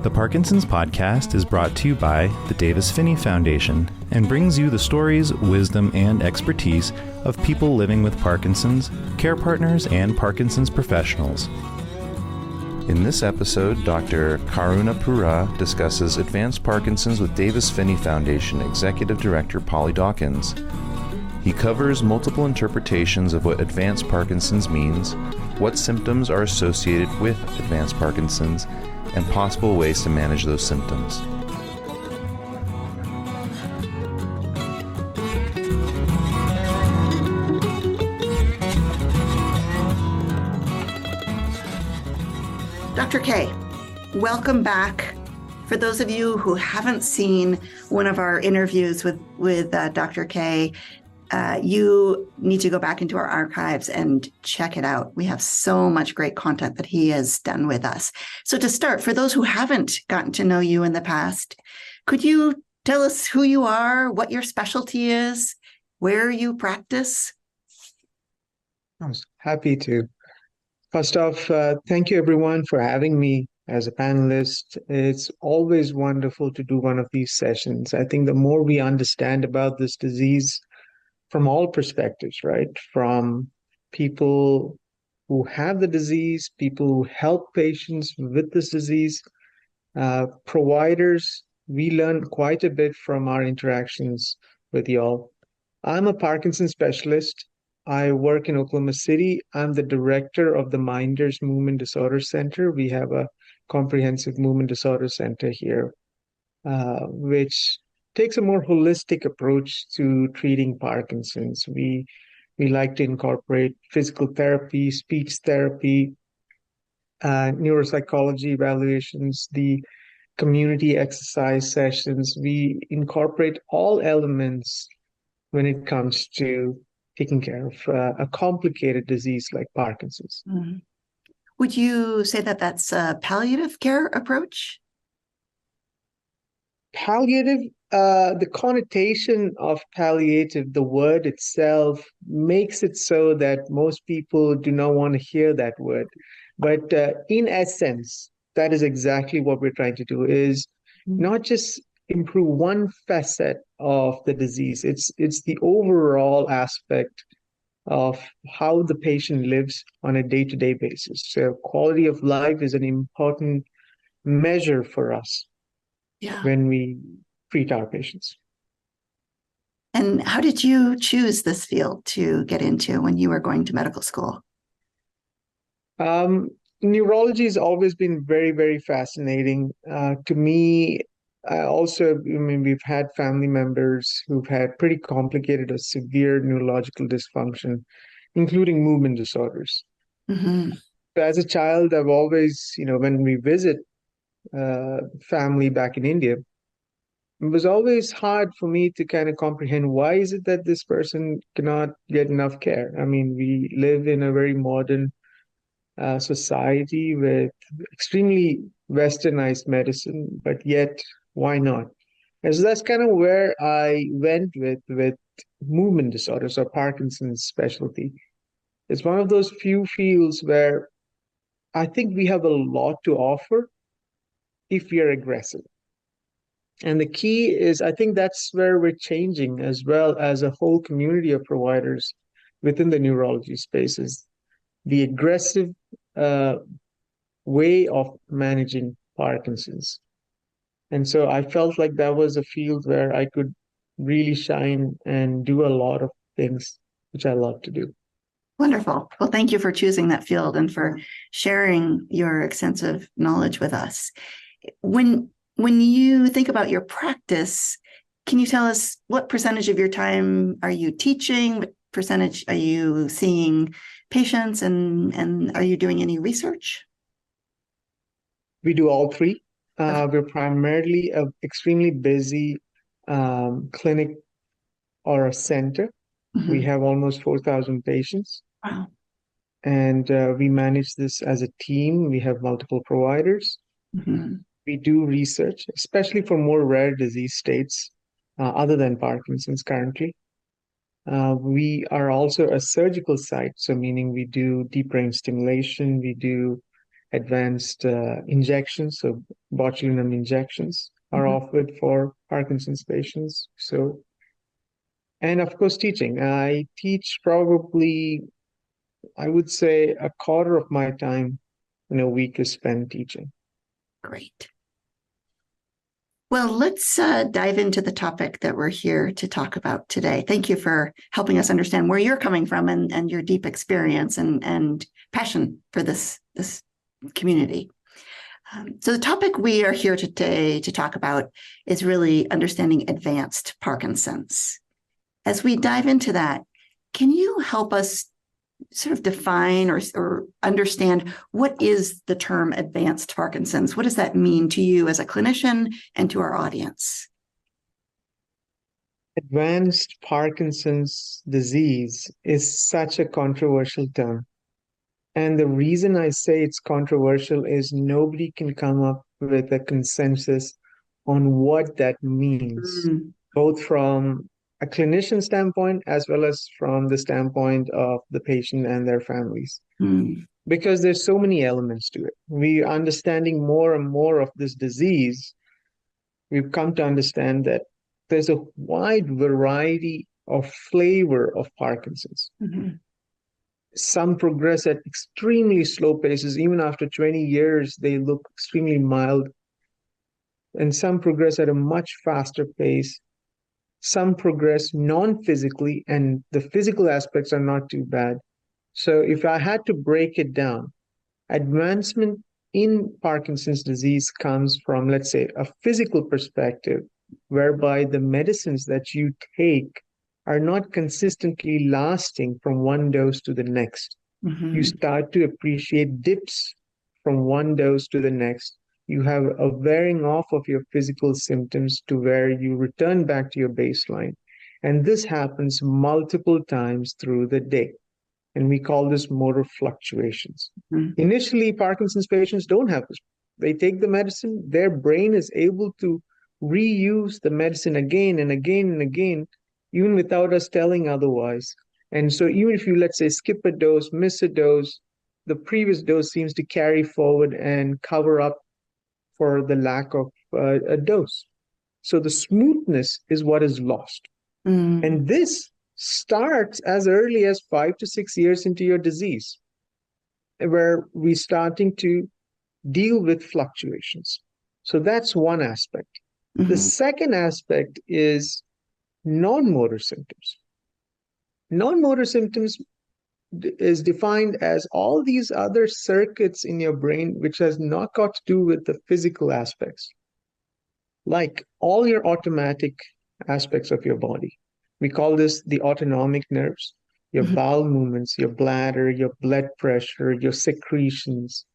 The Parkinson's podcast is brought to you by the Davis-Phinney Foundation and brings you the stories, wisdom, and expertise of people living with Parkinson's, care partners, and Parkinson's professionals. In this episode, Dr. Karunapuzha discusses advanced Parkinson's with Davis-Phinney Foundation Executive Director Polly Dawkins. He covers multiple interpretations of what advanced Parkinson's means, what symptoms are associated with advanced Parkinson's, and possible ways to manage those symptoms. Dr. K, welcome back. For those of you who haven't seen one of our interviews with Dr. K, you need to go back into our archives and check it out. We have so much great content that he has done with us. So to start, for those who haven't gotten to know you in the past, could you tell us who you are, what your specialty is, where you practice? I was happy to. First off, thank you everyone for having me as a panelist. It's always wonderful to do one of these sessions. I think the more we understand about this disease from all perspectives, right? From people who have the disease, people who help patients with this disease, providers, we learn quite a bit from our interactions with y'all. I'm a Parkinson's specialist. I work in Oklahoma City. I'm the director of the Minders Movement Disorder Center. We have a comprehensive movement disorder center here, which takes a more holistic approach to treating Parkinson's. We like to incorporate physical therapy, speech therapy, neuropsychology evaluations, the community exercise sessions. We incorporate all elements when it comes to taking care of a complicated disease like Parkinson's. Mm-hmm. Would you say that that's a palliative care approach? Palliative, the connotation of palliative, the word itself makes it so that most people do not want to hear that word. But in essence, that is exactly what we're trying to do, is not just improve one facet of the disease. It's the overall aspect of how the patient lives on a day-to-day basis. So quality of life is an important measure for us when we treat our patients. And how did you choose this field to get into when you were going to medical school? Neurology has always been very, very fascinating. To me, we've had family members who've had pretty complicated or severe neurological dysfunction, including movement disorders. Mm-hmm. As a child, I've always, when we visit family back in India, it was always hard for me to kind of comprehend why is it that this person cannot get enough care. I mean, we live in a very modern society with extremely westernized medicine, but yet why not? And so that's kind of where I went with movement disorders or Parkinson's specialty. It's one of those few fields where I think we have a lot to offer if we are aggressive. And the key is, I think that's where we're changing, as well as a whole community of providers within the neurology spaces. The aggressive way of managing Parkinson's. And so I felt like that was a field where I could really shine and do a lot of things which I love to do. Wonderful. Well, thank you for choosing that field and for sharing your extensive knowledge with us. When you think about your practice, can you tell us what percentage of your time are you teaching? What percentage are you seeing patients, and are you doing any research? We do all three. We're primarily an extremely busy clinic or a center. Mm-hmm. We have almost 4,000 patients. Wow. And we manage this as a team. We have multiple providers. Mm-hmm. We do research, especially for more rare disease states other than Parkinson's currently. We are also a surgical site, so meaning we do deep brain stimulation, we do advanced injections. So botulinum injections are offered for Parkinson's patients. So, and of course, teaching. I teach probably, I would say, a quarter of my time in a week is spent teaching. Great. Well, let's dive into the topic that we're here to talk about today. Thank you for helping us understand where you're coming from and your deep experience and passion for this community. So the topic we are here today to talk about is really understanding advanced Parkinson's. As we dive into that, can you help us sort of define or understand what is the term advanced Parkinson's? What does that mean to you as a clinician and to our audience? Advanced Parkinson's disease is such a controversial term. And the reason I say it's controversial is nobody can come up with a consensus on what that means, both from a clinician standpoint as well as from the standpoint of the patient and their families. Because there's so many elements to it. We are understanding more and more of this disease. We've come to understand that there's a wide variety of flavor of Parkinson's. Some progress at extremely slow paces. Even after 20 years, they look extremely mild. And some progress at a much faster pace. Some progress non-physically, and the physical aspects are not too bad. So if I had to break it down, advancement in Parkinson's disease comes from, let's say, a physical perspective, whereby the medicines that you take are not consistently lasting from one dose to the next. You start to appreciate dips from one dose to the next. You have a wearing off of your physical symptoms to where you return back to your baseline. And this happens multiple times through the day. And we call this motor fluctuations. Initially, Parkinson's patients don't have this. They take the medicine, their brain is able to reuse the medicine again and again and again, even without us telling otherwise. And so even if you, let's say, skip a dose, miss a dose, the previous dose seems to carry forward and cover up for the lack of a dose. So the smoothness is what is lost. And this starts as early as 5 to 6 years into your disease, where we're starting to deal with fluctuations. So that's one aspect. The second aspect is non-motor symptoms. Non-motor symptoms is defined as all these other circuits in your brain which has not got to do with the physical aspects, like all your automatic aspects of your body. We call this the autonomic nerves, your bowel movements, your bladder, your blood pressure, your secretions.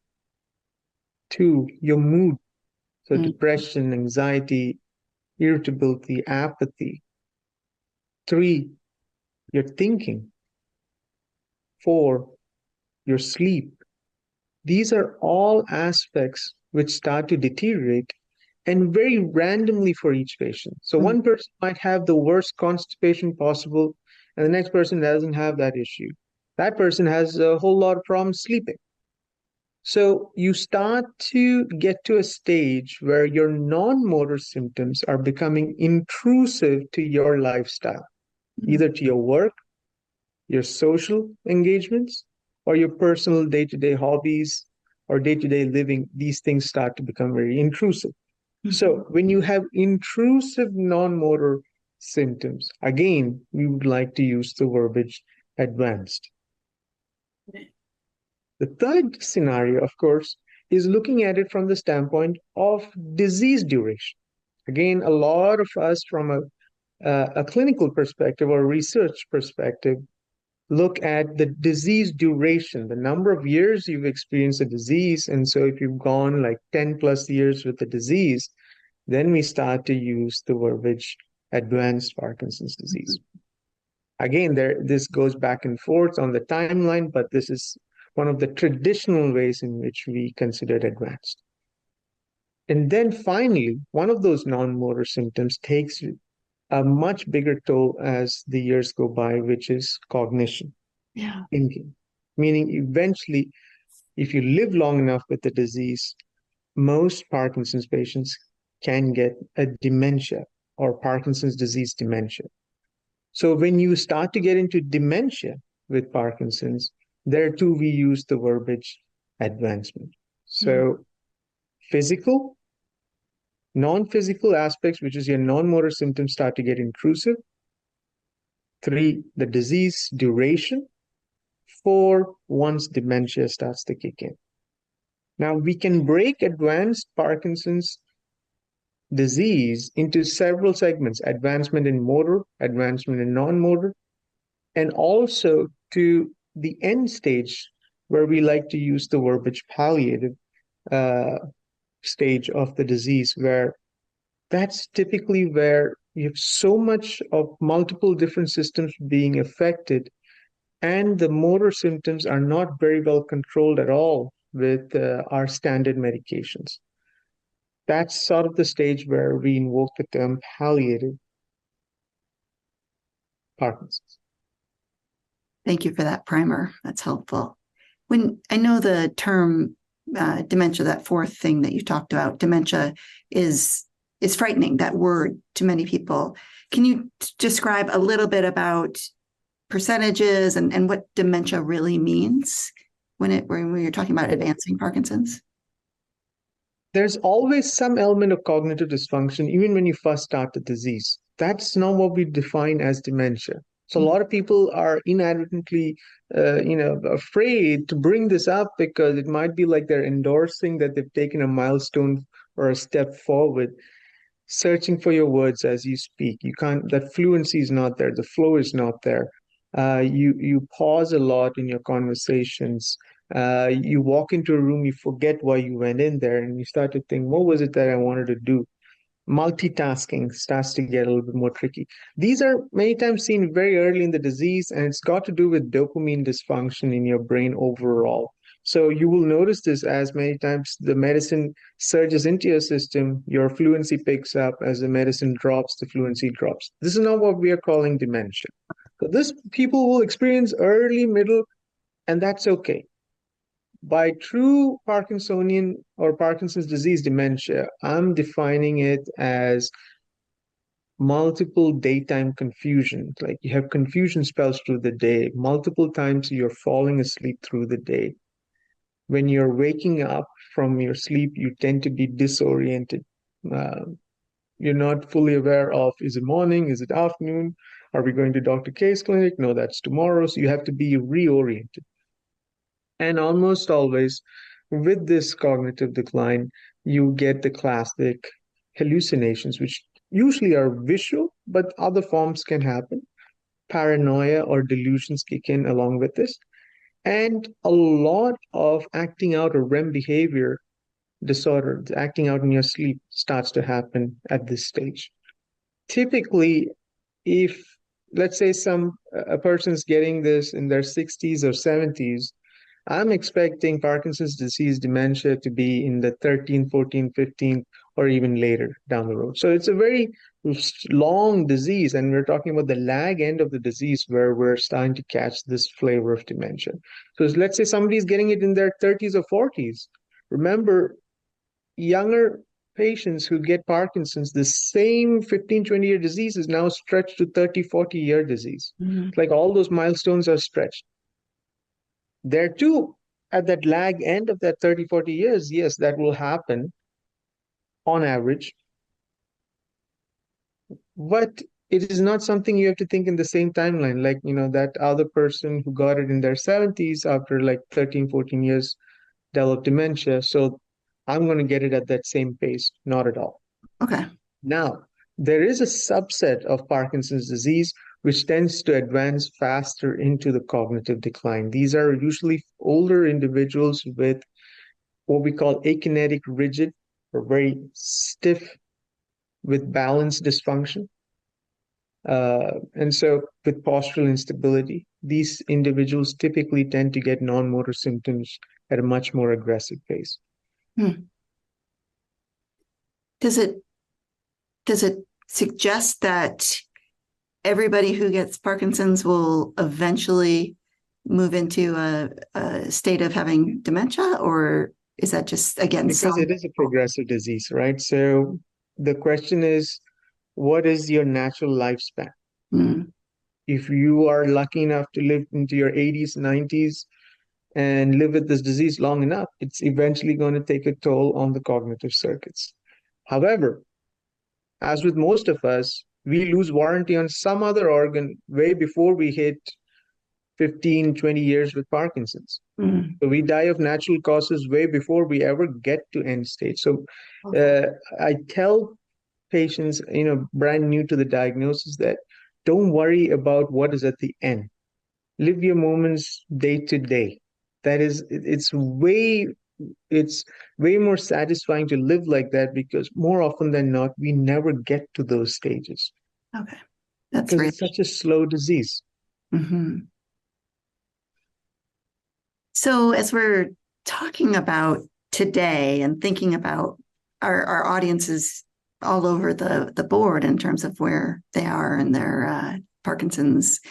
2, your mood, so depression, anxiety, irritability, apathy. 3, your thinking. 4, your sleep. These are all aspects which start to deteriorate, and very randomly for each patient. So one person might have the worst constipation possible, and the next person doesn't have that issue. That person has a whole lot of problems sleeping. So you start to get to a stage where your non-motor symptoms are becoming intrusive to your lifestyle, either to your work, your social engagements, or your personal day-to-day hobbies or day-to-day living. These things start to become very intrusive. So when you have intrusive non-motor symptoms, again, we would like to use the verbiage advanced. The third scenario, of course, is looking at it from the standpoint of disease duration. Again, a lot of us from a clinical perspective or research perspective look at the disease duration, the number of years you've experienced a disease. And so if you've gone like 10 plus years with the disease, then we start to use the verbiage advanced Parkinson's disease. Again, this goes back and forth on the timeline, but this is one of the traditional ways in which we consider it advanced. And then finally, one of those non-motor symptoms takes a much bigger toll as the years go by, which is cognition, thinking. Meaning eventually if you live long enough with the disease, most Parkinson's patients can get a dementia or Parkinson's disease dementia. So when you start to get into dementia with Parkinson's, there too we use the verbiage advancement. So physical, non-physical aspects, which is your non-motor symptoms, start to get intrusive. 3, the disease duration. 4, once dementia starts to kick in. Now, we can break advanced Parkinson's disease into several segments: advancement in motor, advancement in non-motor, and also to the end stage where we like to use the verbiage palliative stage of the disease, where that's typically where you have so much of multiple different systems being affected, and the motor symptoms are not very well controlled at all with our standard medications. That's sort of the stage where we invoke the term palliative Parkinson's. Thank you for that primer. That's helpful. When I know the term dementia, that fourth thing that you talked about, dementia is frightening, that word, to many people. Can you describe a little bit about percentages and what dementia really means when you're talking about advancing Parkinson's? There's always some element of cognitive dysfunction, even when you first start the disease. That's not what we define as dementia. So a lot of people are inadvertently, afraid to bring this up because it might be like they're endorsing that they've taken a milestone or a step forward. Searching for your words as you speak. You can't, that fluency is not there. The flow is not there. You pause a lot in your conversations. You walk into a room, you forget why you went in there, and you start to think, what was it that I wanted to do? Multitasking starts to get a little bit more tricky. These are many times seen very early in the disease, and it's got to do with dopamine dysfunction in your brain overall. So you will notice this as many times the medicine surges into your system, your fluency picks up. As the medicine drops, the fluency drops. This is not what we are calling dementia. So this people will experience early, middle, and that's okay. By true Parkinsonian or Parkinson's disease dementia, I'm defining it as multiple daytime confusion. Like you have confusion spells through the day. Multiple times you're falling asleep through the day. When you're waking up from your sleep, you tend to be disoriented. You're not fully aware of, is it morning? Is it afternoon? Are we going to Dr. K's clinic? No, that's tomorrow. So you have to be reoriented. And almost always with this cognitive decline, you get the classic hallucinations, which usually are visual, but other forms can happen. Paranoia or delusions kick in along with this. And a lot of acting out or REM behavior disorder, acting out in your sleep, starts to happen at this stage. Typically, if let's say a person's getting this in their 60s or 70s, I'm expecting Parkinson's disease dementia to be in the 13th, 14th, 15th, or even later down the road. So it's a very long disease, and we're talking about the lag end of the disease where we're starting to catch this flavor of dementia. So let's say somebody's getting it in their 30s or 40s. Remember, younger patients who get Parkinson's, the same 15, 20-year disease is now stretched to 30, 40-year disease. Mm-hmm. Like all those milestones are stretched. There too, at that lag end of that 30, 40 years, yes, that will happen on average. But it is not something you have to think in the same timeline. Like, that other person who got it in their 70s after like 13, 14 years developed dementia. So I'm going to get it at that same pace. Not at all. Okay. Now, there is a subset of Parkinson's disease which tends to advance faster into the cognitive decline. These are usually older individuals with what we call akinetic rigid, or very stiff with balance dysfunction. And so with postural instability, these individuals typically tend to get non-motor symptoms at a much more aggressive pace. Does it suggest that everybody who gets Parkinson's will eventually move into a state of having dementia, or is that just, again, Because it is a progressive disease, right? So the question is, what is your natural lifespan? Mm. If you are lucky enough to live into your 80s, 90s, and live with this disease long enough, it's eventually going to take a toll on the cognitive circuits. However, as with most of us, we lose warranty on some other organ way before we hit 15, 20 years with Parkinson's. Mm. So we die of natural causes way before we ever get to end stage. So I tell patients, brand new to the diagnosis, that don't worry about what is at the end. Live your moments day to day. That is, it's way more satisfying to live like that, because more often than not, we never get to those stages. Okay. That's because really. it's such a slow disease. Mm-hmm. So as we're talking about today and thinking about our audiences all over the board in terms of where they are in their Parkinson's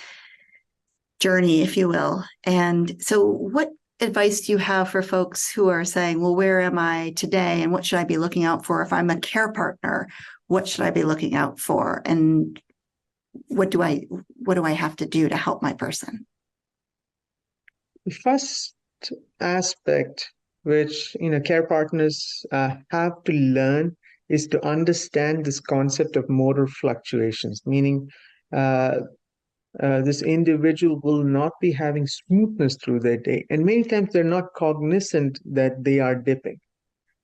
journey, if you will. And so what advice do you have for folks who are saying, well, where am I today? And what should I be looking out for? If I'm a care partner, what should I be looking out for? And what do I have to do to help my person? The first aspect which care partners have to learn is to understand this concept of motor fluctuations, meaning this individual will not be having smoothness through their day, and many times they're not cognizant that they are dipping.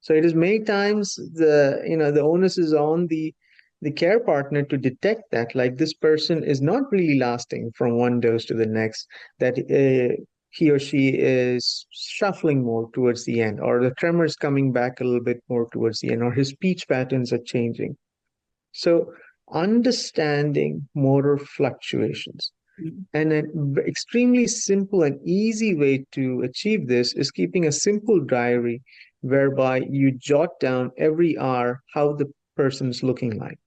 So it is many times the onus is on the care partner to detect that, like, this person is not really lasting from one dose to the next, that he or she is shuffling more towards the end, or the tremor is coming back a little bit more towards the end, or his speech patterns are changing. So understanding motor fluctuations. And an extremely simple and easy way to achieve this is keeping a simple diary whereby you jot down every hour how the person's looking like.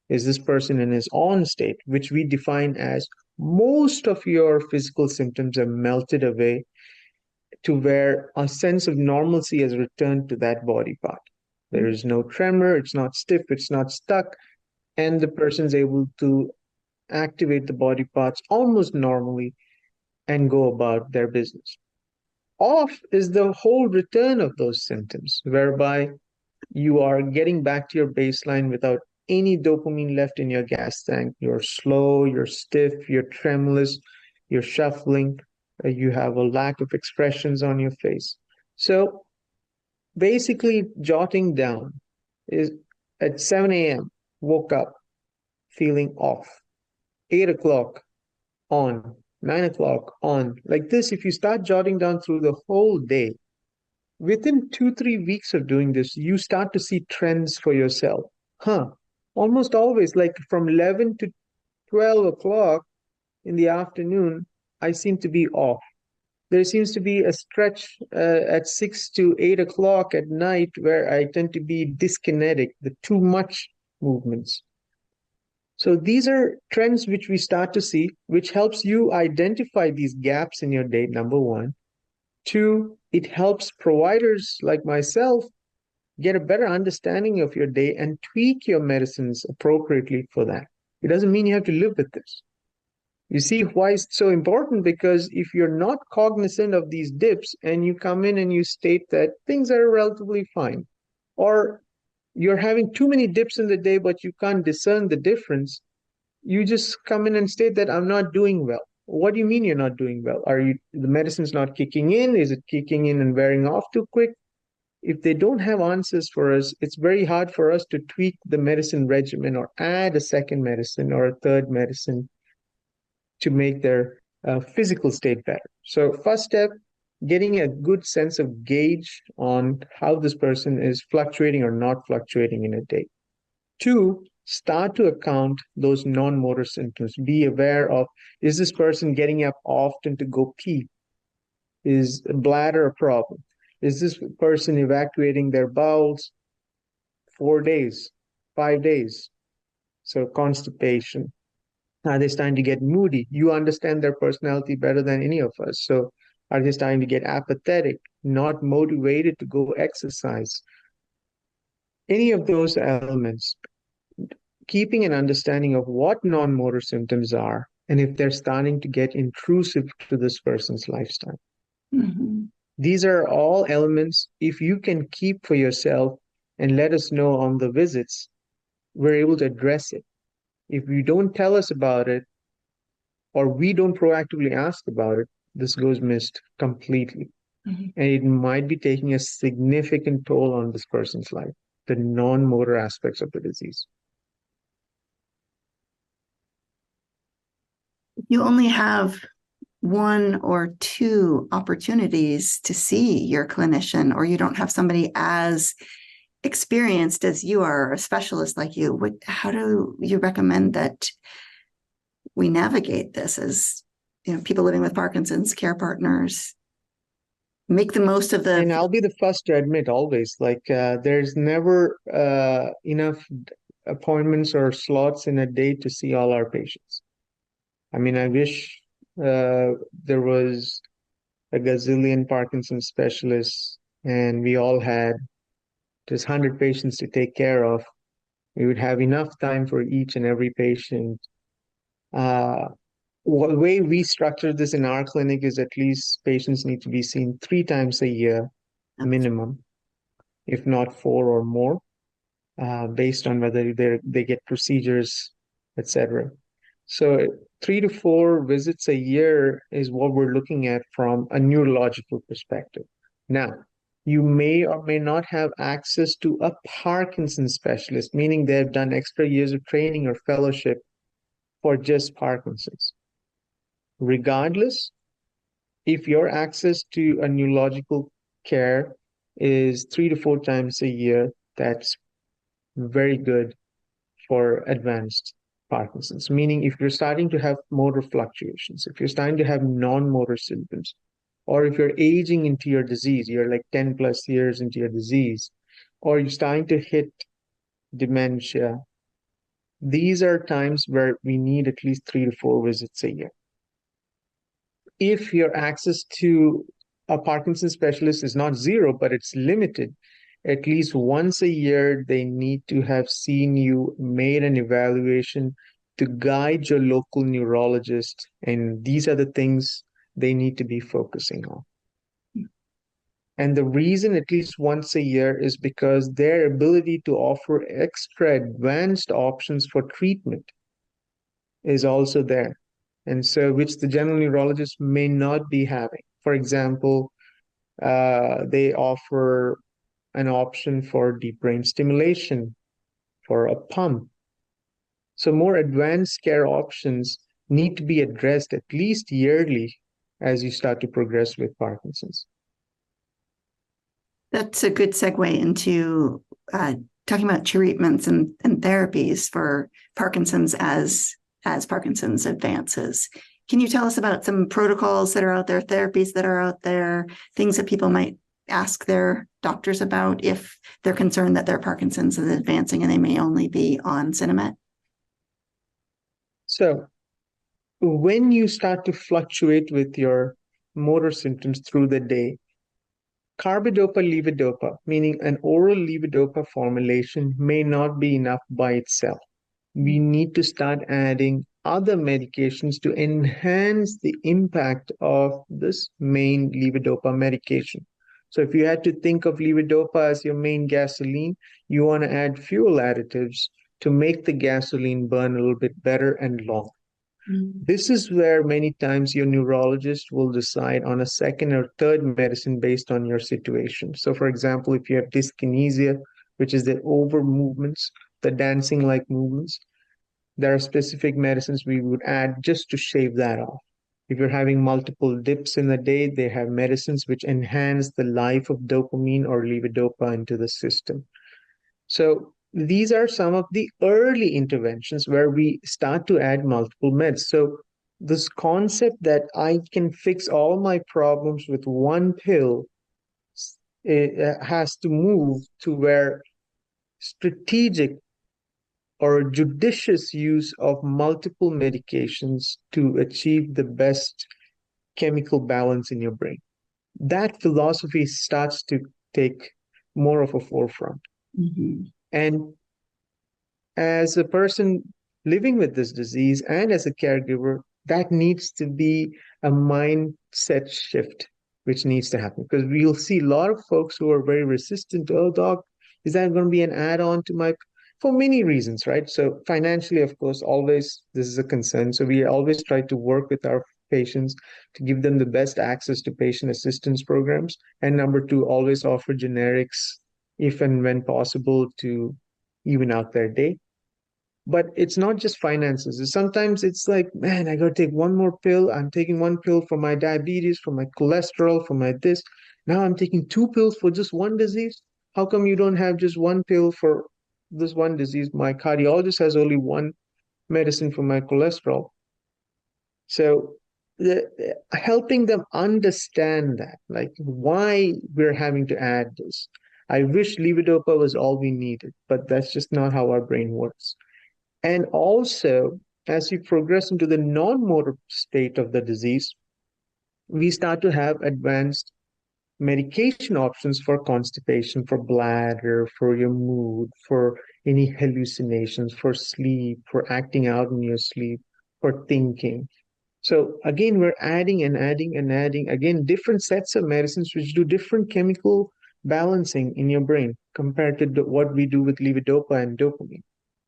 Is this person in his on state, which we define as most of your physical symptoms have melted away to where a sense of normalcy has returned to that body part. There is no tremor, it's not stiff, it's not stuck, and the person's able to activate the body parts almost normally and go about their business. Off is the whole return of those symptoms, whereby you are getting back to your baseline without any dopamine left in your gas tank. You're slow, you're stiff, you're tremulous, you're shuffling, you have a lack of expressions on your face. So basically, jotting down is at 7 a.m., woke up feeling off. 8 o'clock, on. 9 o'clock, on. Like this, if you start jotting down through the whole day, within 2-3 weeks of doing this, you start to see trends for yourself. Almost always, like from 11 to 12 o'clock in the afternoon, I seem to be off. There seems to be a stretch at 6 to 8 o'clock at night where I tend to be dyskinetic, the too much movements. So these are trends which we start to see, which helps you identify these gaps in your day, number one. Two, it helps providers like myself get a better understanding of your day and tweak your medicines appropriately for that. It doesn't mean you have to live with this. You see why it's so important? Because if you're not cognizant of these dips and you come in and you state that things are relatively fine, or you're having too many dips in the day, but you can't discern the difference, you just come in and state that I'm not doing well. What do you mean you're not doing well? The medicine's not kicking in? Is it kicking in and wearing off too quick? If they don't have answers for us, it's very hard for us to tweak the medicine regimen or add a second medicine or a third medicine to make their physical state better. So first step, getting a good sense of gauge on how this person is fluctuating or not fluctuating in a day. Two, start to account those non-motor symptoms. Be aware of, is this person getting up often to go pee? Is bladder a problem? Is this person evacuating their bowels 4 days, 5 days? So constipation. Are they starting to get moody? You understand their personality better than any of us. So are they starting to get apathetic, not motivated to go exercise? Any of those elements, keeping an understanding of what non-motor symptoms are and if they're starting to get intrusive to this person's lifestyle. Mm-hmm. These are all elements, if you can keep for yourself and let us know on the visits, we're able to address it. If you don't tell us about it, or we don't proactively ask about it, this goes missed completely. Mm-hmm. And it might be taking a significant toll on this person's life, the non-motor aspects of the disease. You only have one or two opportunities to see your clinician, or you don't have somebody as experienced as you are, or a specialist like you. How do you recommend that we navigate this as, people living with Parkinson's, care partners, make the most of And the. I'll be the first to admit always, there's never enough appointments or slots in a day to see all our patients. I mean, I wish there was a gazillion Parkinson's specialists and we all had just 100 patients to take care of. We would have enough time for each and every patient. The way we structure this in our clinic is at least patients need to be seen 3 times a year minimum, if not 4 or more, based on whether they get procedures, etc. So 3 to 4 visits a year is what we're looking at from a neurological perspective. Now, you may or may not have access to a Parkinson's specialist, meaning they've done extra years of training or fellowship for just Parkinson's. Regardless, if your access to a neurological care is 3 to 4 times a year, that's very good for advanced Parkinson's, meaning if you're starting to have motor fluctuations, if you're starting to have non-motor symptoms, or if you're aging into your disease, you're like 10 plus years into your disease, or you're starting to hit dementia, these are times where we need at least 3 to 4 visits a year. If your access to a Parkinson's specialist is not zero, but it's limited, at least once a year, they need to have seen you, made an evaluation to guide your local neurologist. And these are the things they need to be focusing on. And the reason at least once a year is because their ability to offer extra advanced options for treatment is also there. And so, which the general neurologist may not be having. For example, they offer an option for deep brain stimulation, for a pump. So more advanced care options need to be addressed at least yearly as you start to progress with Parkinson's. That's a good segue into talking about treatments and therapies for Parkinson's as Parkinson's advances. Can you tell us about some protocols that are out there, therapies that are out there, things that people might ask their doctors about if they're concerned that their Parkinson's is advancing and they may only be on Sinemet? So when you start to fluctuate with your motor symptoms through the day, carbidopa levodopa, meaning an oral levodopa formulation, may not be enough by itself. We need to start adding other medications to enhance the impact of this main levodopa medication. So if you had to think of levodopa as your main gasoline, you want to add fuel additives to make the gasoline burn a little bit better and longer. This is where many times your neurologist will decide on a second or third medicine based on your situation. So for example, if you have dyskinesia, which is the over movements, the dancing-like movements, there are specific medicines we would add just to shave that off. If you're having multiple dips in the day, they have medicines which enhance the life of dopamine or levodopa into the system. So these are some of the early interventions where we start to add multiple meds. So this concept that I can fix all my problems with one pill, it has to move to where strategic or judicious use of multiple medications to achieve the best chemical balance in your brain. That philosophy starts to take more of a forefront. Mm-hmm. And as a person living with this disease and as a caregiver, that needs to be a mindset shift, which needs to happen. Because we'll see a lot of folks who are very resistant. Oh, doc, is that going to be an add-on to my, for many reasons, right? So financially, of course, always this is a concern. So we always try to work with our patients to give them the best access to patient assistance programs. And number two, always offer generics if and when possible to even out their day. But it's not just finances. Sometimes it's like, man, I got to take one more pill. I'm taking one pill for my diabetes, for my cholesterol, for my this. Now I'm taking two pills for just one disease. How come you don't have just one pill for this one disease? My cardiologist has only one medicine for my cholesterol. So helping them understand that, like why we're having to add this. I wish levodopa was all we needed, but that's just not how our brain works. And also, as we progress into the non-motor state of the disease, we start to have advanced medication options for constipation, for bladder, for your mood, for any hallucinations, for sleep, for acting out in your sleep, for thinking. So again, we're adding and adding and adding, again, different sets of medicines which do different chemical balancing in your brain compared to what we do with levodopa and dopamine.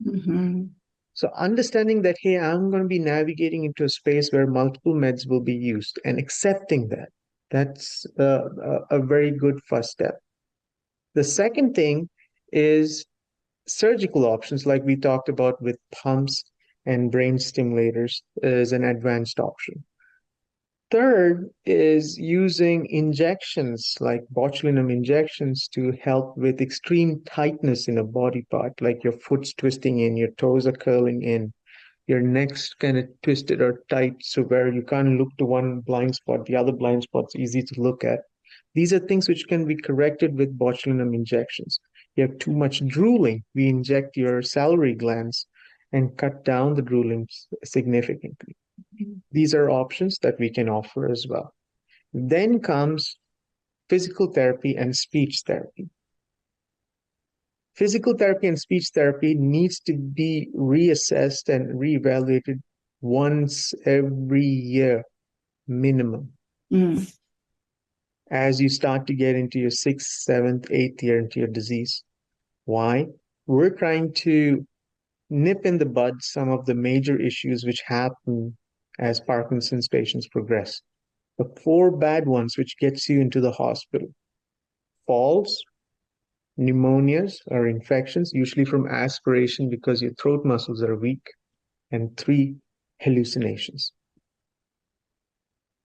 Mm-hmm. So understanding that, hey, I'm going to be navigating into a space where multiple meds will be used and accepting that, that's a very good first step. The second thing is surgical options, like we talked about with pumps and brain stimulators, is an advanced option. Third is using injections like botulinum injections to help with extreme tightness in a body part, like your foot's twisting in, your toes are curling in, your neck's kind of twisted or tight, so where you can't look to one blind spot, the other blind spot's easy to look at. These are things which can be corrected with botulinum injections. You have too much drooling, we inject your salivary glands and cut down the drooling significantly. These are options that we can offer as well. Then comes physical therapy and speech therapy. Physical therapy and speech therapy needs to be reassessed and reevaluated once every year minimum. Mm. As you start to get into your sixth, seventh, eighth year into your disease. Why? We're trying to nip in the bud some of the major issues which happen as Parkinson's patients progress. The four bad ones which gets you into the hospital: falls, pneumonias or infections, usually from aspiration because your throat muscles are weak, and three, hallucinations.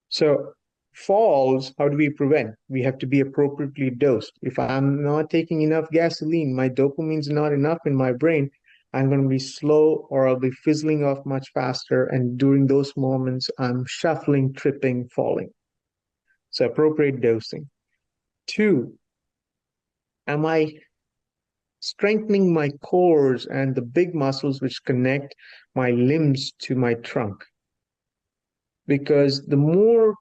So falls, how do we prevent? We have to be appropriately dosed. If I'm not taking enough gasoline, my dopamine's not enough in my brain, I'm going to be slow or I'll be fizzling off much faster. And during those moments, I'm shuffling, tripping, falling. So appropriate dosing. Two, am I strengthening my cores and the big muscles which connect my limbs to my trunk? Because the more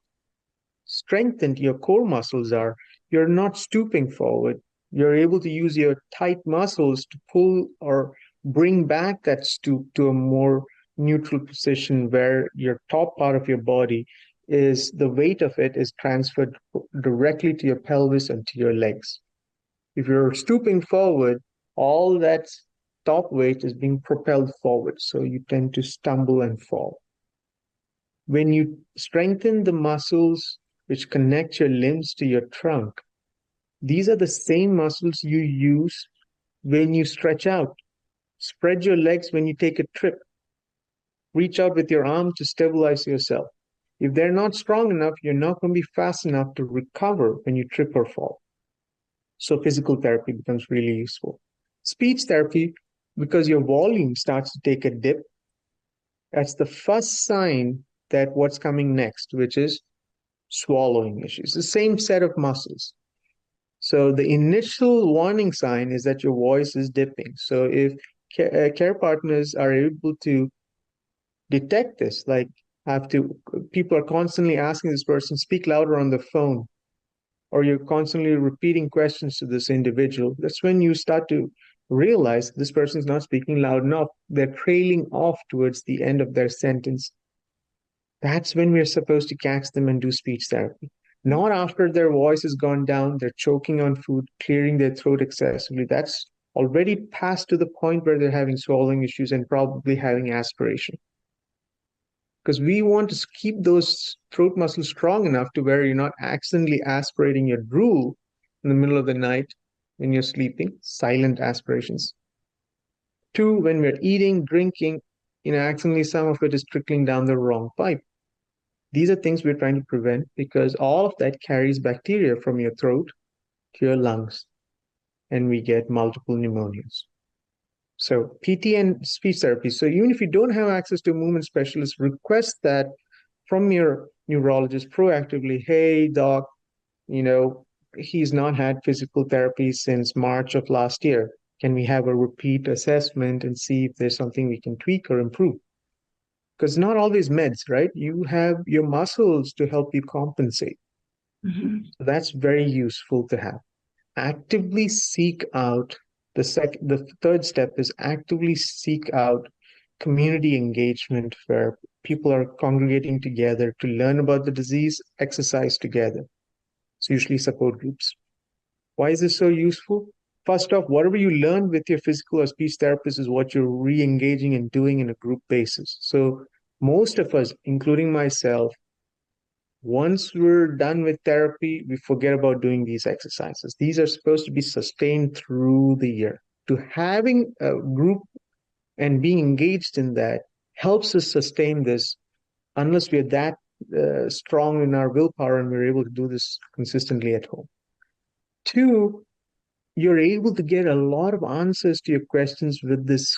strengthened your core muscles are, you're not stooping forward. You're able to use your tight muscles to pull or bring back that stoop to a more neutral position where your top part of your body is, the weight of it is transferred directly to your pelvis and to your legs. If you're stooping forward, all that top weight is being propelled forward, so you tend to stumble and fall. When you strengthen the muscles which connect your limbs to your trunk, these are the same muscles you use when you stretch out. Spread your legs when you take a trip. Reach out with your arm to stabilize yourself. If they're not strong enough, you're not going to be fast enough to recover when you trip or fall. So physical therapy becomes really useful. Speech therapy, because your volume starts to take a dip, that's the first sign that what's coming next, which is swallowing issues, the same set of muscles. So the initial warning sign is that your voice is dipping. So if care partners are able to detect this, like people are constantly asking this person, speak louder on the phone, or you're constantly repeating questions to this individual, that's when you start to realize this person is not speaking loud enough. They're trailing off towards the end of their sentence. That's when we're supposed to catch them and do speech therapy. Not after their voice has gone down, they're choking on food, clearing their throat excessively. That's already past to the point where they're having swallowing issues and probably having aspiration. Because we want to keep those throat muscles strong enough to where you're not accidentally aspirating your drool in the middle of the night when you're sleeping, silent aspirations. Two, when we're eating, drinking, accidentally some of it is trickling down the wrong pipe. These are things we're trying to prevent because all of that carries bacteria from your throat to your lungs, and we get multiple pneumonias. So PT and speech therapy. So even if you don't have access to a movement specialist, request that from your neurologist proactively. Hey, doc, he's not had physical therapy since March of last year. Can we have a repeat assessment and see if there's something we can tweak or improve? Because not always meds, right? You have your muscles to help you compensate. Mm-hmm. So that's very useful to have. Actively seek out the third step is actively seek out community engagement where people are congregating together to learn about the disease, exercise together. It's usually support groups. Why is this so useful? First off, whatever you learn with your physical or speech therapist is what you're re-engaging and doing in a group basis. So most of us, including myself, once we're done with therapy, we forget about doing these exercises. These are supposed to be sustained through the year. To having a group and being engaged in that helps us sustain this unless we're that strong in our willpower and we're able to do this consistently at home. Two, you're able to get a lot of answers to your questions with this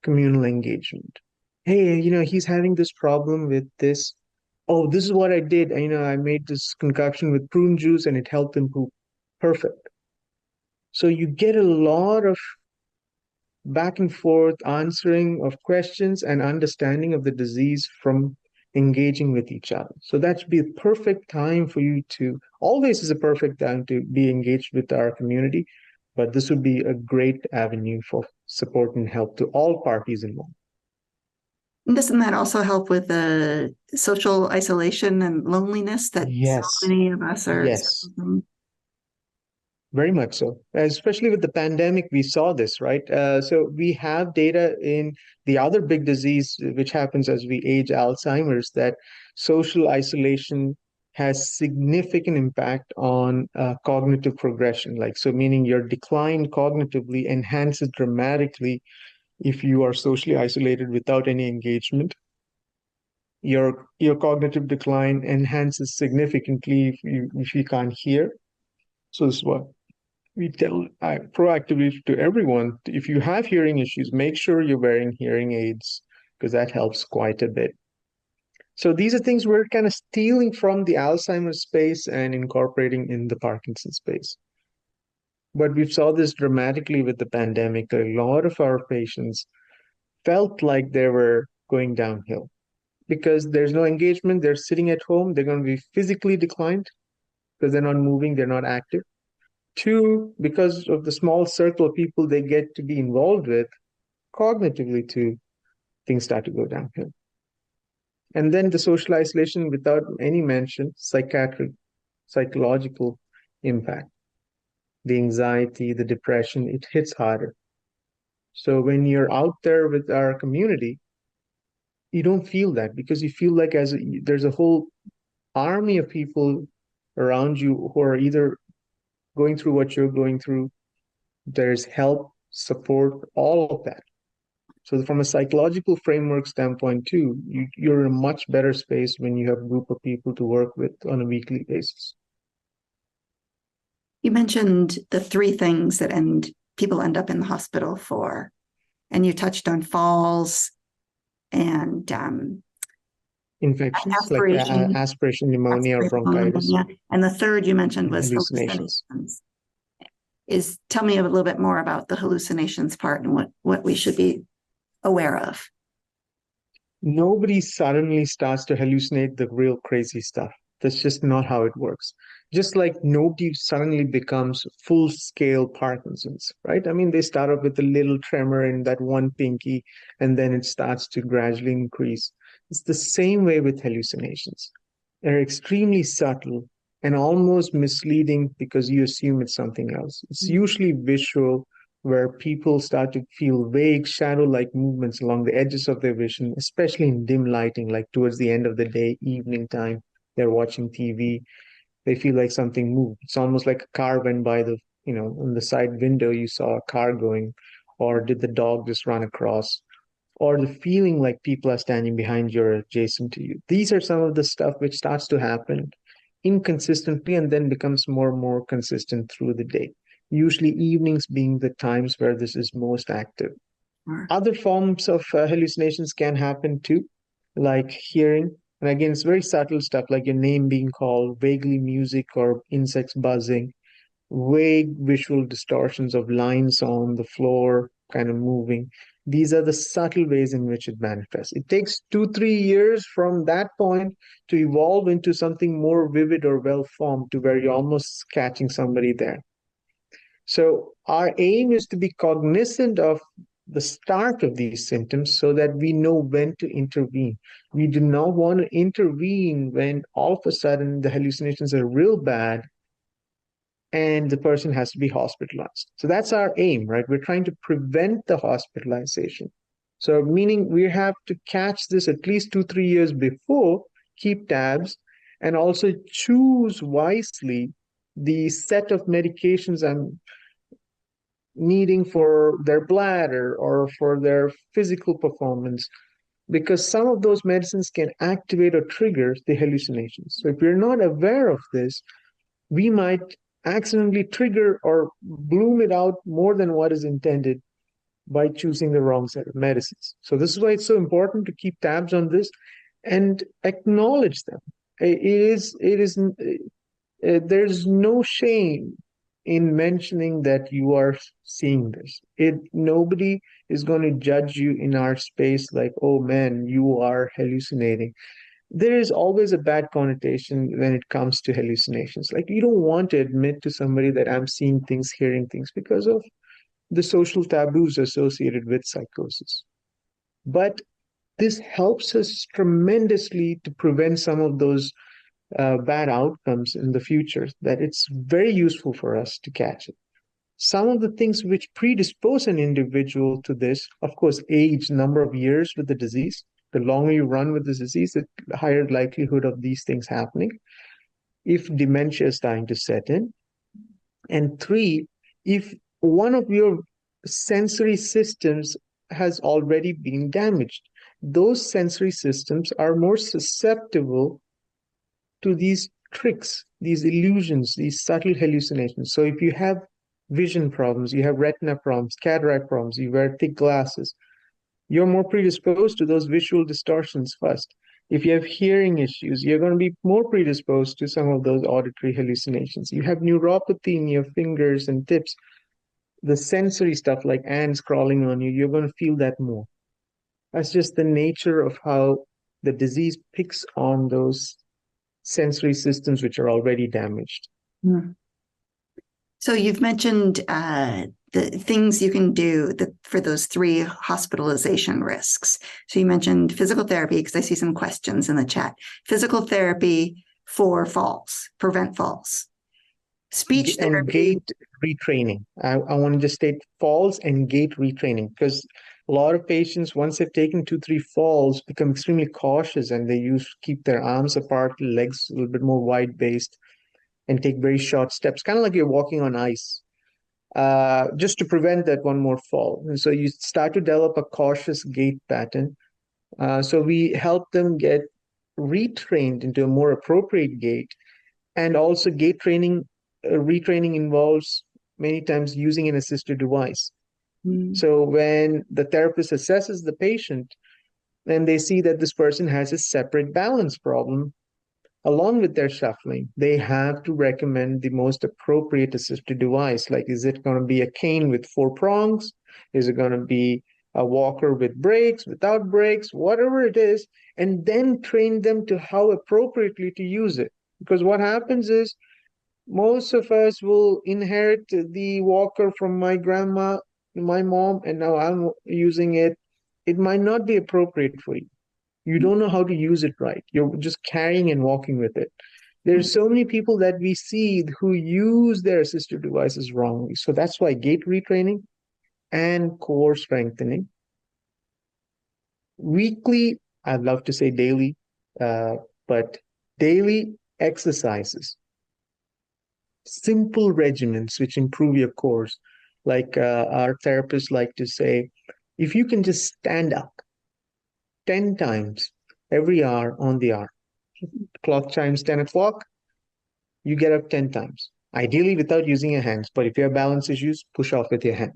communal engagement. Hey, he's having this problem with this. Oh, this is what I did. I made this concoction with prune juice and it helped him poop. Perfect. So you get a lot of back and forth answering of questions and understanding of the disease from engaging with each other. So that should be a perfect time for you to, always is a perfect time to be engaged with our community, but this would be a great avenue for support and help to all parties involved. Doesn't that also help with the social isolation and loneliness that Yes. so many of us are experiencing? Very much so. Especially with the pandemic, we saw this, right? So we have data in the other big disease, which happens as we age, Alzheimer's, that social isolation has significant impact on cognitive progression. So meaning your decline cognitively enhances dramatically if you are socially isolated without any engagement. Your cognitive decline enhances significantly if you can't hear. So this is what we tell proactively to everyone. If you have hearing issues, make sure you're wearing hearing aids because that helps quite a bit. So these are things we're kind of stealing from the Alzheimer's space and incorporating in the Parkinson space. But we saw this dramatically with the pandemic. A lot of our patients felt like they were going downhill because there's no engagement. They're sitting at home. They're going to be physically declined because they're not moving. They're not active. Two, because of the small circle of people they get to be involved with, cognitively too, things start to go downhill. And then the social isolation without any mention, psychological impact, the anxiety, the depression, it hits harder. So when you're out there with our community, you don't feel that because you feel like there's a whole army of people around you who are either going through what you're going through. There's help, support, all of that. So from a psychological framework standpoint too, you're in a much better space when you have a group of people to work with on a weekly basis. You mentioned the three things that people end up in the hospital for, and you touched on falls and infections aspiration, pneumonia, or bronchitis. Pneumonia. And the third you mentioned was hallucinations. is tell me a little bit more about the hallucinations part and what we should be aware of. Nobody suddenly starts to hallucinate the real crazy stuff. That's just not how it works. Just like nobody suddenly becomes full-scale Parkinson's, right? I mean, they start off with a little tremor in that one pinky, and then it starts to gradually increase. It's the same way with hallucinations. They're extremely subtle and almost misleading because you assume it's something else. It's usually visual, where people start to feel vague shadow-like movements along the edges of their vision, especially in dim lighting, like towards the end of the day, evening time, they're watching TV, they feel like something moved. It's almost like a car went by on the side window, you saw a car going, or did the dog just run across? Or the feeling like people are standing behind you or adjacent to you. These are some of the stuff which starts to happen inconsistently and then becomes more and more consistent through the day. Usually evenings being the times where this is most active. Other forms of hallucinations can happen too, like hearing. And again, it's very subtle stuff like your name being called, vaguely music or insects buzzing, vague visual distortions of lines on the floor kind of moving. These are the subtle ways in which it manifests. It takes 2-3 years from that point to evolve into something more vivid or well formed to where you're almost catching somebody there. So our aim is to be cognizant of the start of these symptoms so that we know when to intervene. We do not want to intervene when all of a sudden the hallucinations are real bad and the person has to be hospitalized. So that's our aim, right? We're trying to prevent the hospitalization. So meaning we have to catch this at least 2-3 years before, keep tabs, and also choose wisely the set of medications I'm needing for their bladder or for their physical performance, because some of those medicines can activate or trigger the hallucinations. So if we're not aware of this, we might accidentally trigger or bloom it out more than what is intended by choosing the wrong set of medicines. So this is why it's so important to keep tabs on this and acknowledge them. There's no shame in mentioning that you are seeing this. Nobody is going to judge you in our space like, oh man, you are hallucinating. There is always a bad connotation when it comes to hallucinations. Like, you don't want to admit to somebody that I'm seeing things, hearing things, because of the social taboos associated with psychosis. But this helps us tremendously to prevent some of those bad outcomes in the future, that it's very useful for us to catch it. Some of the things which predispose an individual to this, of course, age, number of years with the disease. The longer you run with the disease, the higher likelihood of these things happening. If dementia is starting to set in. And 3, if one of your sensory systems has already been damaged, those sensory systems are more susceptible to these tricks, these illusions, these subtle hallucinations. So if you have vision problems, you have retina problems, cataract problems, you wear thick glasses, you're more predisposed to those visual distortions first. If you have hearing issues, you're going to be more predisposed to some of those auditory hallucinations. You have neuropathy in your fingers and tips, the sensory stuff like ants crawling on you, you're going to feel that more. That's just the nature of how the disease picks on those sensory systems which are already damaged. So you've mentioned the things you can do for those 3 hospitalization risks. So you mentioned physical therapy, because I see some questions in the chat. Physical therapy for falls, prevent falls. Speech therapy. And gait retraining. I want to just state falls and gait retraining, because a lot of patients, once they've taken 2-3 falls, become extremely cautious, and they keep their arms apart, legs a little bit more wide-based, and take very short steps, kind of like you're walking on ice, just to prevent that one more fall. And so you start to develop a cautious gait pattern. So we help them get retrained into a more appropriate gait. And also gait training, retraining involves many times using an assisted device. So when the therapist assesses the patient and they see that this person has a separate balance problem, along with their shuffling, they have to recommend the most appropriate assistive device. Like, is it going to be a cane with 4 prongs? Is it going to be a walker with brakes, without brakes, whatever it is, and then train them to how appropriately to use it. Because what happens is most of us will inherit the walker from my grandma, my mom, and now I'm using it. It might not be appropriate for you. You don't know how to use it right. You're just carrying and walking with it. There's so many people that we see who use their assistive devices wrongly. So that's why gait retraining and core strengthening. Weekly, I'd love to say daily, but daily exercises, simple regimens which improve your cores. Like our therapists like to say, if you can just stand up 10 times every hour on the hour, clock chimes 10 o'clock, you get up 10 times. Ideally without using your hands, but if you have balance issues, push off with your hand.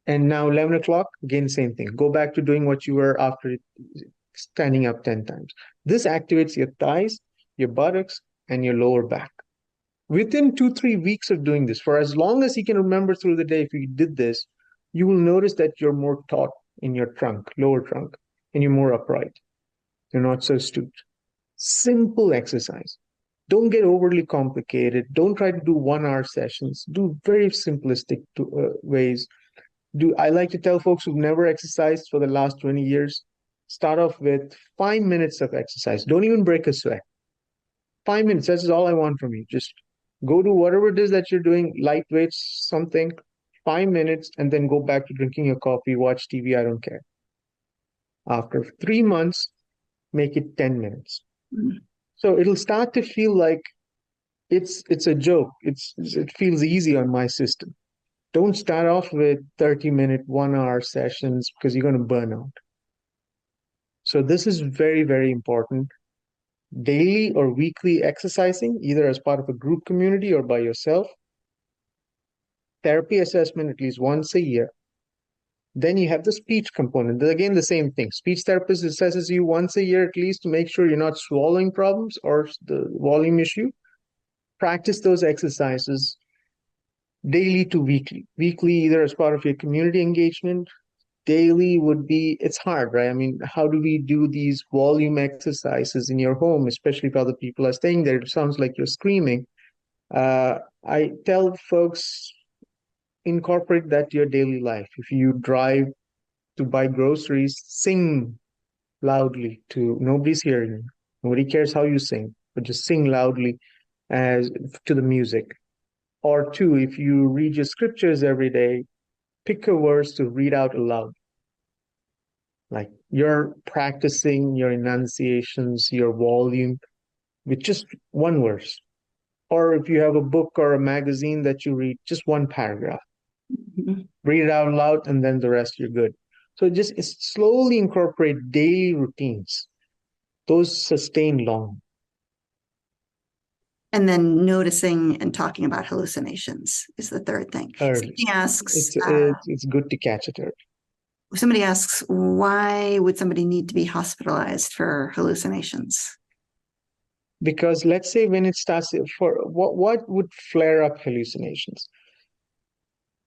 And now 11 o'clock, again, same thing. Go back to doing what you were after standing up 10 times. This activates your thighs, your buttocks, and your lower back. Within 2-3 weeks of doing this, for as long as you can remember through the day, if you did this, you will notice that you're more taut in your trunk, lower trunk, and you're more upright. You're not so stooped. Simple exercise. Don't get overly complicated. Don't try to do 1 hour sessions. Do very simplistic ways. I like to tell folks who've never exercised for the last 20 years, start off with 5 minutes of exercise. Don't even break a sweat. 5 minutes, that's all I want from you. Just go do whatever it is that you're doing, light weights, something, 5 minutes, and then go back to drinking your coffee, watch TV, I don't care. After 3 months, make it 10 minutes. Mm-hmm. So it'll start to feel like it's a joke. It feels easy on my system. Don't start off with 30-minute, 1 hour sessions because you're going to burn out. So this is very, very important. Daily or weekly exercising, either as part of a group community or by yourself. Therapy assessment at least once a year. Then you have the speech component. Again, the same thing. Speech therapist assesses you once a year at least to make sure you're not swallowing problems or the volume issue. Practice those exercises daily to weekly. Weekly, either as part of your community engagement. Daily would be, it's hard, right? I mean, how do we do these volume exercises in your home, especially if other people are staying there? It sounds like you're screaming. I tell folks, incorporate that to your daily life. If you drive to buy groceries, sing loudly to nobody's hearing you. Nobody cares how you sing, but just sing loudly as to the music. Or two, if you read your scriptures every day, pick a verse to read out aloud. Like you're practicing your enunciations, your volume with just one verse. Or if you have a book or a magazine that you read, just one paragraph. Mm-hmm. Read it out loud and then the rest you're good. So just slowly incorporate daily routines. Those sustain long. And then noticing and talking about hallucinations is the third thing. Somebody asks, it's good to catch it early. Somebody asks, why would somebody need to be hospitalized for hallucinations? Because let's say when it starts, for what would flare up hallucinations?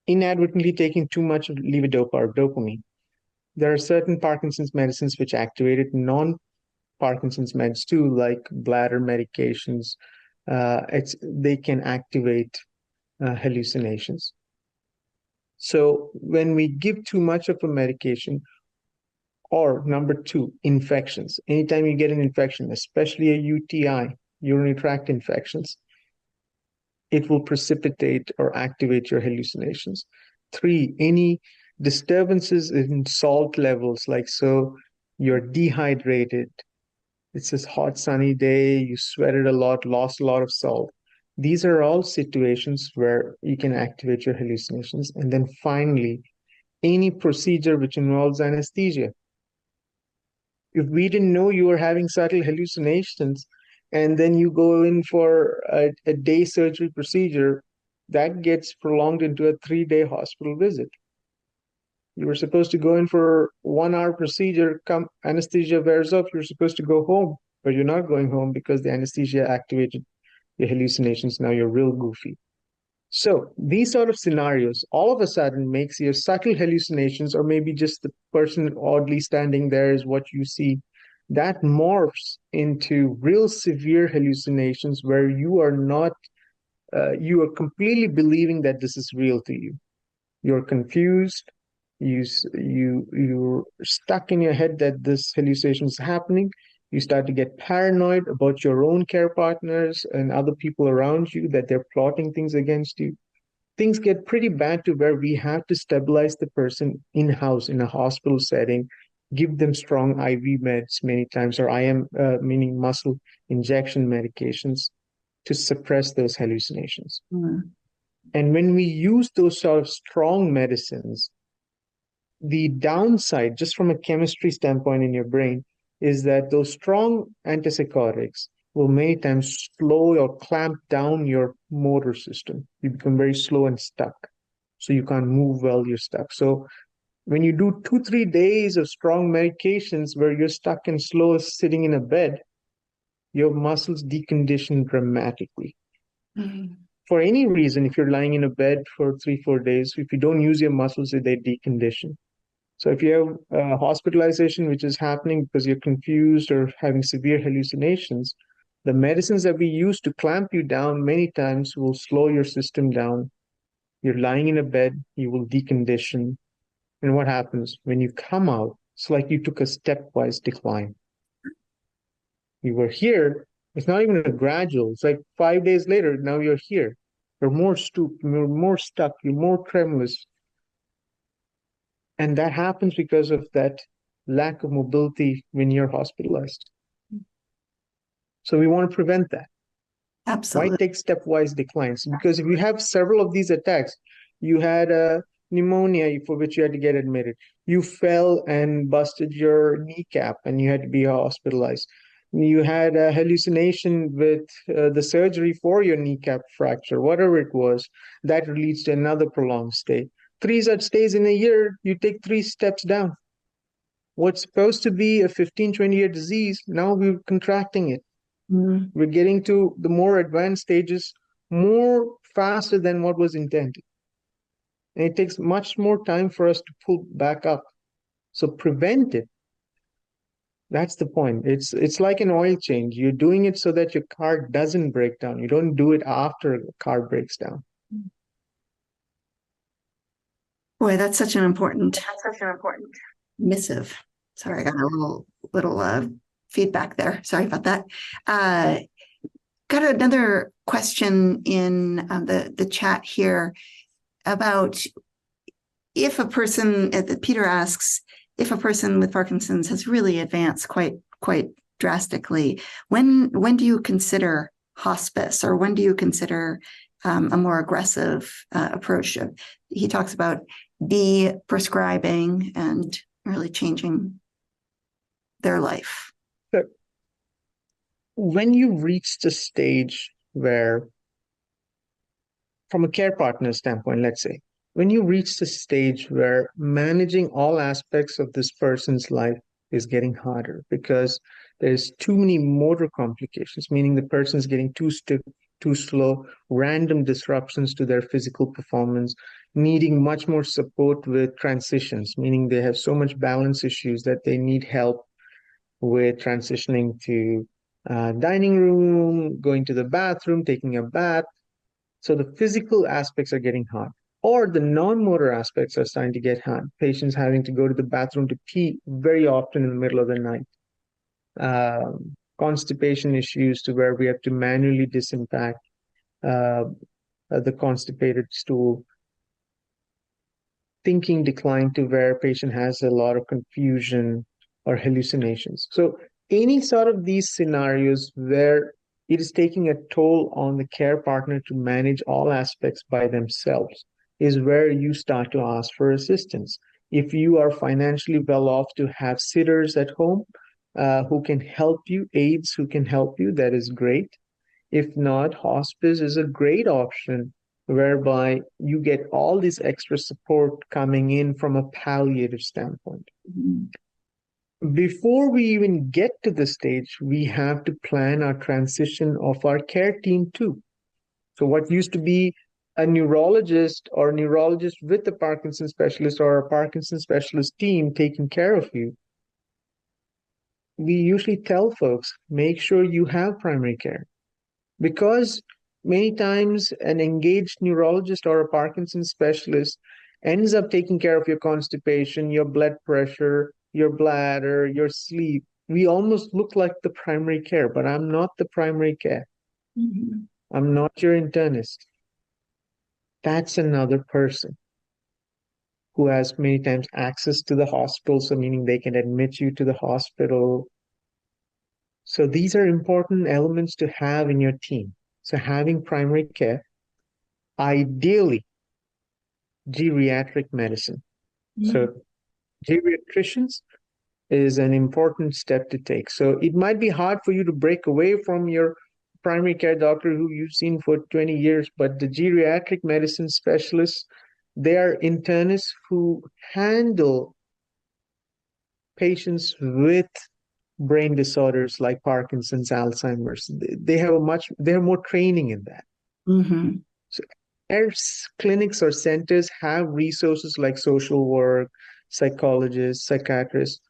Inadvertently taking too much of levodopa or dopamine. There are certain Parkinson's medicines which activate it, non-Parkinson's meds too, like bladder medications. They can activate hallucinations. So when we give too much of a medication, or number two, infections. Anytime you get an infection, especially a UTI, urinary tract infections, it will precipitate or activate your hallucinations. Three, any disturbances in salt levels, like so you're dehydrated, it's this hot sunny day, you sweated a lot, lost a lot of salt. These are all situations where you can activate your hallucinations. And then finally, any procedure which involves anesthesia. If we didn't know you were having subtle hallucinations, and then you go in for a day surgery procedure, that gets prolonged into a 3-day hospital visit. You were supposed to go in for 1 hour procedure, anesthesia wears off, you're supposed to go home. but you're not going home because the anesthesia activated your hallucinations. Now you're real goofy. So these sort of scenarios all of a sudden makes your subtle hallucinations, or maybe just the person oddly standing there is what you see, that morphs into real severe hallucinations where you are not, you are completely believing that this is real to you. You're confused. You're stuck in your head that this hallucination is happening. You start to get paranoid about your own care partners and other people around you, that they're plotting things against you. Things get pretty bad to where we have to stabilize the person in-house in a hospital setting, give them strong IV meds many times, or IM, meaning muscle injection medications, to suppress those hallucinations. Mm. And when we use those sort of strong medicines, the downside, just from a chemistry standpoint in your brain, is that those strong antipsychotics will many times slow or clamp down your motor system. You become very slow and stuck. So you can't move well, you're stuck. So when you do 2-3 days of strong medications where you're stuck and slow sitting in a bed, your muscles decondition dramatically. Mm. For any reason, if you're lying in a bed for 3-4 days, if you don't use your muscles, they decondition. So if you have hospitalization, which is happening because you're confused or having severe hallucinations, the medicines that we use to clamp you down many times will slow your system down. You're lying in a bed, you will decondition. And what happens? When you come out, it's like you took a stepwise decline. You were here, it's not even a gradual. It's like 5 days later, now you're here. You're more stooped, you're more stuck, you're more tremulous. And that happens because of that lack of mobility when you're hospitalized. So we want to prevent that. Why Absolutely. take stepwise declines? Because if you have several of these attacks, you had a pneumonia for which you had to get admitted. You fell and busted your kneecap and you had to be hospitalized. You had a hallucination with the surgery for your kneecap fracture, whatever it was, that leads to another prolonged stay. 3 such stays in a year, you take 3 steps down. What's supposed to be a 15, 20-year disease, now we're contracting it. Mm. We're getting to the more advanced stages more faster than what was intended. And it takes much more time for us to pull back up. So prevent it. That's the point. It's like an oil change. You're doing it so that your car doesn't break down. You don't do it after the car breaks down. Boy, that's such an important missive. Sorry, I got a little feedback there. Sorry about that. Got another question in the chat here about if a person, Peter asks, if a person with Parkinson's has really advanced quite drastically, when do you consider hospice, or when do you consider a more aggressive approach? He talks about de-prescribing and really changing their life. So when you reach the stage where, from a care partner standpoint, let's say, when you reach the stage where managing all aspects of this person's life is getting harder because there's too many motor complications, meaning the person's getting too stiff, too slow, random disruptions to their physical performance, needing much more support with transitions, meaning they have so much balance issues that they need help with transitioning to dining room, going to the bathroom, taking a bath. So the physical aspects are getting hard, or the non-motor aspects are starting to get hard. Patients having to go to the bathroom to pee very often in the middle of the night. Constipation issues to where we have to manually disimpact the constipated stool. Thinking decline to where patient has a lot of confusion or hallucinations. So any sort of these scenarios where it is taking a toll on the care partner to manage all aspects by themselves is where you start to ask for assistance. If you are financially well off to have sitters at home who can help you, aides who can help you, that is great. If not, hospice is a great option whereby you get all this extra support coming in from a palliative standpoint. Mm-hmm. Before we even get to the stage, we have to plan our transition of our care team too. So what used to be a neurologist or neurologist with a Parkinson specialist or a Parkinson specialist team taking care of you, we usually tell folks, make sure you have primary care. Because many times an engaged neurologist or a Parkinson specialist ends up taking care of your constipation, your blood pressure, your bladder, your sleep. We almost look like the primary care, but I'm not the primary care. Mhm. I'm not your internist. That's another person who has many times access to the hospital, so meaning they can admit you to the hospital. So these are important elements to have in your team. So having primary care, ideally geriatric medicine. Mhm. So geriatricians is an important step to take. So it might be hard for you to break away from your primary care doctor who you've seen for 20 years, but the geriatric medicine specialists, they are internists who handle patients with brain disorders like Parkinson's, Alzheimer's. They have more training in that. Mhm. So their clinics or centers have resources like social work, psychologists, psychiatrists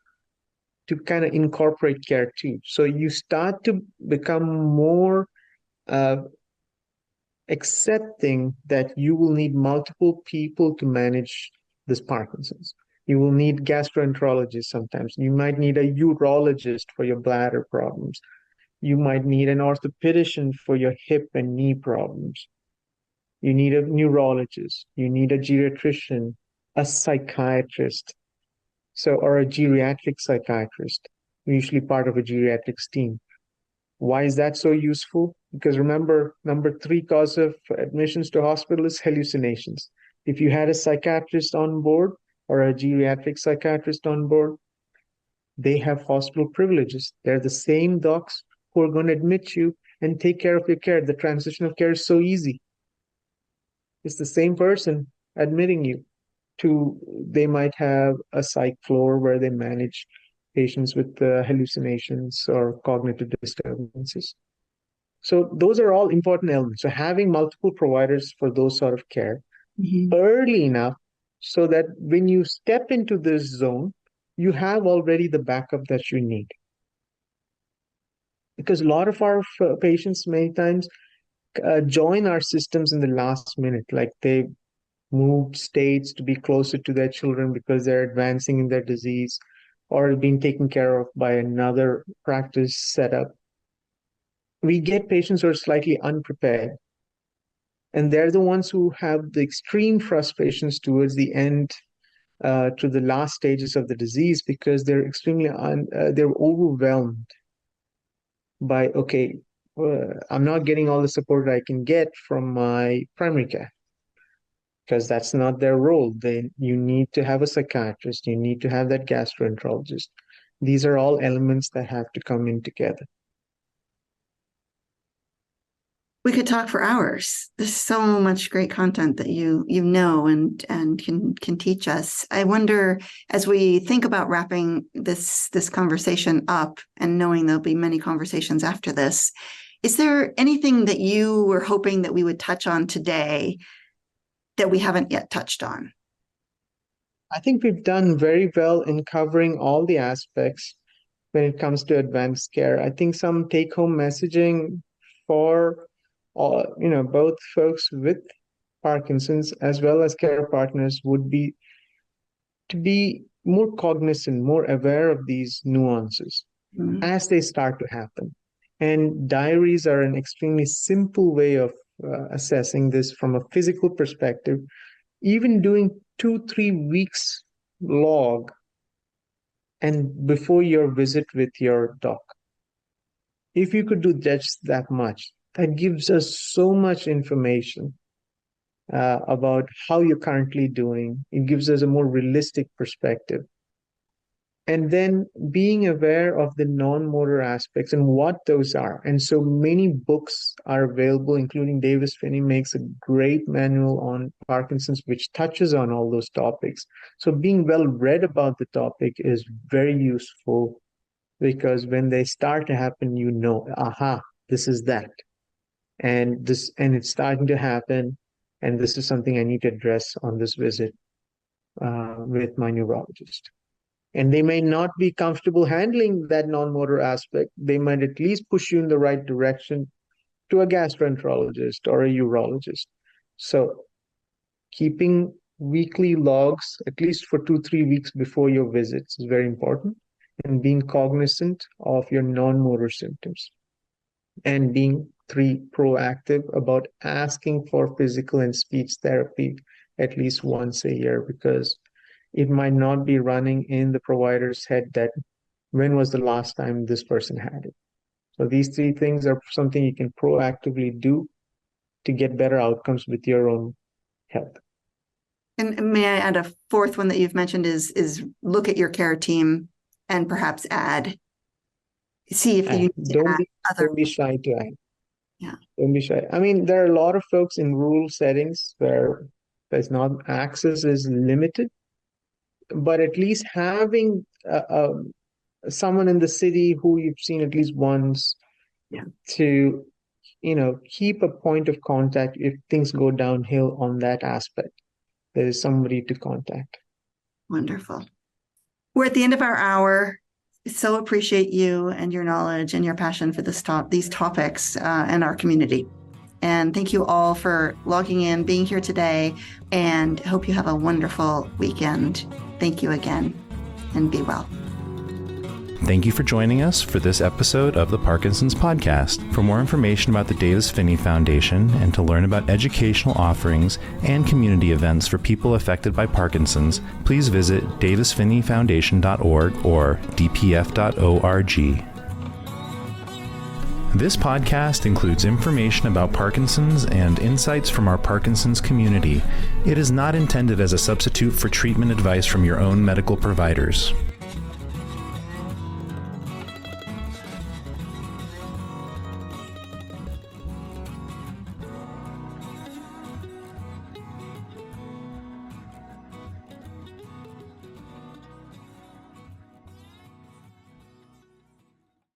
to kind of incorporate care too. So you start to become more uh, accepting that you will need multiple people to manage this Parkinson's. You will need gastroenterologists sometimes. You might need a urologist for your bladder problems. You might need an orthopedician for your hip and knee problems. You need a neurologist. You need a geriatrician, a psychiatrist, so or a geriatric psychiatrist, usually part of a geriatrics team. Why is that so useful? Because remember, number three cause of admissions to hospital is hallucinations. If you had a psychiatrist on board or a geriatric psychiatrist on board, they have hospital privileges. They're the same docs who are going to admit you and take care of your care. The transition of care is so easy. It's the same person admitting you to, they might have a psych floor where they manage patients with hallucinations or cognitive disturbances. So those are all important elements. So having multiple providers for those sort of care Mhm. early enough so that when you step into this zone, you have already the backup that you need. Because a lot of our patients many times join our systems in the last minute, like they moved states to be closer to their children because they're advancing in their disease or being taken care of by another practice setup. We get patients who are slightly unprepared, and they're the ones who have the extreme frustrations towards the end, to the last stages of the disease, because they're they're overwhelmed by, okay, I'm not getting all the support I can get from my primary care because that's not their role. You need to have a psychiatrist, you need to have that gastroenterologist. These are all elements that have to come in together. We could talk for hours. There's so much great content that you know and can teach us. I wonder, as we think about wrapping this conversation up and knowing there'll be many conversations after this, is there anything that you were hoping that we would touch on today that we haven't yet touched on? I think we've done very well in covering all the aspects when it comes to advanced care. I think some take-home messaging for both folks with Parkinson's as well as care partners would be to be more cognizant, more aware of these nuances Mm-hmm. as they start to happen. And diaries are an extremely simple way of assessing this from a physical perspective. Even doing 2-3 weeks log and before your visit with your doc. If you could do just that much, that gives us so much information about how you're currently doing. It gives us a more realistic perspective. and then being aware of the non-motor aspects and what those are. And so many books are available, including Davis Phinney makes a great manual on Parkinson's, which touches on all those topics. So being well read about the topic is very useful, because when they start to happen, you know, aha, this is that. And it's starting to happen. And this is something I need to address on this visit with my neurologist. And they may not be comfortable handling that non-motor aspect. They might at least push you in the right direction to a gastroenterologist or a urologist. So keeping weekly logs, at least for 2-3 weeks before your visits, is very important. And being cognizant of your non-motor symptoms. And being proactive about asking for physical and speech therapy at least once a year, because it might not be running in the provider's head that when was the last time this person had it. So these 3 things are something you can proactively do to get better outcomes with your own health. And may I add a fourth one that you've mentioned is look at your care team and perhaps see if you need to add other. Don't be shy to add. Yeah. Don't be shy. I mean, there are a lot of folks in rural settings where there's not access is limited, but at least having someone in the city who you've seen at least once to, keep a point of contact if things go downhill on that aspect. There is somebody to contact. Wonderful. We're at the end of our hour. So appreciate you and your knowledge and your passion for these topics and our community. And thank you all for logging in, being here today, and hope you have a wonderful weekend. Thank you again, and be well. Thank you for joining us for this episode of the Parkinson's Podcast. For more information about the Davis Phinney Foundation and to learn about educational offerings and community events for people affected by Parkinson's, please visit davisphinneyfoundation.org or dpf.org. This podcast includes information about Parkinson's and insights from our Parkinson's community. It is not intended as a substitute for treatment advice from your own medical providers.